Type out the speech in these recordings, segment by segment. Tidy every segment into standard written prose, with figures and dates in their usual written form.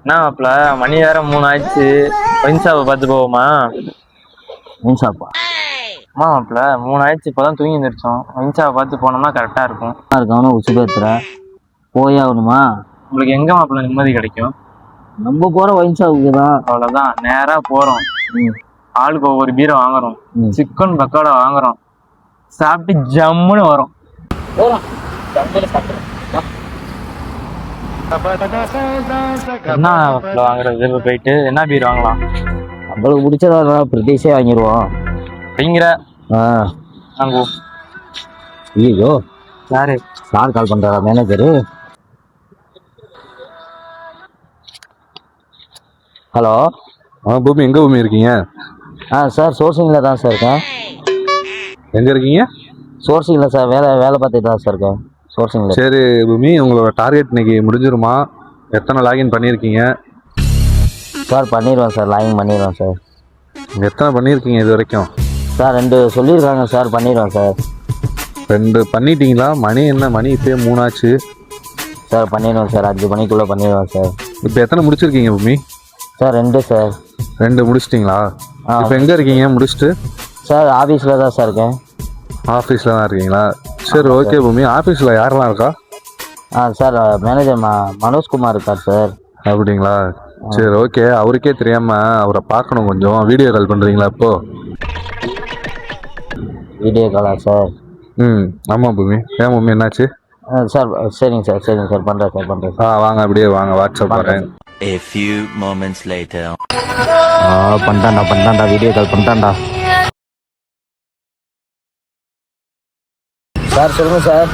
என்ன மாப்பிள மணி வேற 3 ஆயிடுச்சு. ஒயின் ஷாப்பை பார்த்து போவோமா? ஒயின் ஷாப்பா? அம்மா மாப்பிள 3 ஆயிடுச்சு, இப்போதான் தூங்கி எழுந்திரிச்சோம். ஒயின் ஷாப்பை பார்த்து போனோம்னா கரெக்டா இருக்கும். இருக்கவன உச்சி பேத்துற போயே ஆகணுமா? உங்களுக்கு எங்க மாப்பிள நிம்மதி கிடைக்கும்? நம்ம போற ஒயின் ஷாப்புக்கு தான். அவ்வளவுதான், நேரா போறோம். ஆளுக்கு ஒவ்வொரு பீரை வாங்குறோம், சிக்கன் பக்கோடா வாங்குறோம், சாப்பிட்டு ஜம்முன்னு வரோம். என்ன வாங்குறது? இப்ப போயிட்டு என்ன பீர் வாங்கலாம்? நம்மளுக்கு பிடிச்சதா பிரதேசே வாங்கிடுவோம். அப்படிங்கிற வாங்குவோம். ஐயோ, யாரு சார் கால் பண்றாரா? மேனேஜரு. ஹலோ. பூமி, எங்க பூமி இருக்கீங்க? சார் சோர்சிங்கில் தான் சார் இருக்கேன். எங்க இருக்கீங்க? சோர்சிங்கில் சார், வேலை பார்த்துட்டு தான் சார் இருக்கேன் சோர்சிங்கில். சரி பூமி, உங்களோட டார்கெட் இன்னைக்கு முடிஞ்சிருமா? எத்தனை லாகின் பண்ணியிருக்கீங்க? சார் பண்ணிடுவேன் சார், லாகின் பண்ணிடுவேன் சார். எத்தனை பண்ணியிருக்கீங்க இது வரைக்கும்? சார் 2 சொல்லியிருக்காங்க சார், பண்ணிடுவேன் சார். 2 பண்ணிட்டீங்களா? மணி என்ன, மணி இப்போயே 3 ஆச்சு. சார் பண்ணிடுவேன் சார், 5 மணிக்குள்ளே பண்ணிடுவேன் சார். இப்போ எத்தனை முடிச்சிருக்கீங்க பூமி? Sir 2 sir. 2 முடிச்சிட்டிங்களா? இப்போ எங்கே இருக்கீங்க முடிச்சுட்டு? சார் ஆஃபீஸில் தான் சார் இருக்கேன். ஆஃபீஸில் தான் இருக்கீங்களா? சரி, ஓகே பூமி. ஆஃபீஸில் யாரெல்லாம் இருக்கா? சார் மேனேஜர் மனோஜ்குமார் இருக்கார் சார். அப்படிங்களா? சரி, ஓகே. அவருக்கே தெரியாமல் அவரை பார்க்கணும், கொஞ்சம் வீடியோ கால் பண்ணுறீங்களா இப்போ? வீடியோ காலா சார்? ஆமாம் பூமி. ஏன் பூமி, என்னாச்சு? சார் சரிங்க சார், சரிங்க சார், பண்ணுறேன் சார். வாங்க, அப்படியே வாங்க, வாட்ஸ்அப் வரேன். A few moments later. பண்ணிட்டான்டா, வீடியோ கால் பண்ணிட்டான்டா. சார் சொல்லுங்கள் சார்.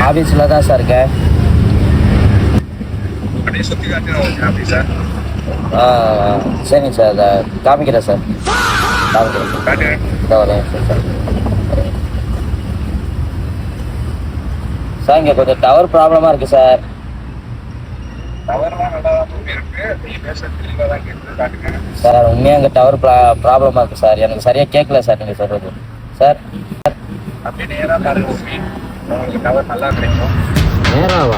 ஆஃபீஸில் தான் சார் இருக்கேன். சரிங்க சார், அதை காமிக்கிறேன் சார். சார் இங்கே கொஞ்சம் டவர் ப்ராப்ளமாக இருக்குது சார். சார் உண்மையாக அங்கே டவர் ப்ராப்ளமாக இருக்குது சார். எனக்கு சரியாக கேட்கல சார் நீங்கள் சொல்கிறது. சார் அப்படியே நேராக பாருங்க, உங்களுக்கு டவர் நல்லா கிடைக்கும். நேராவா?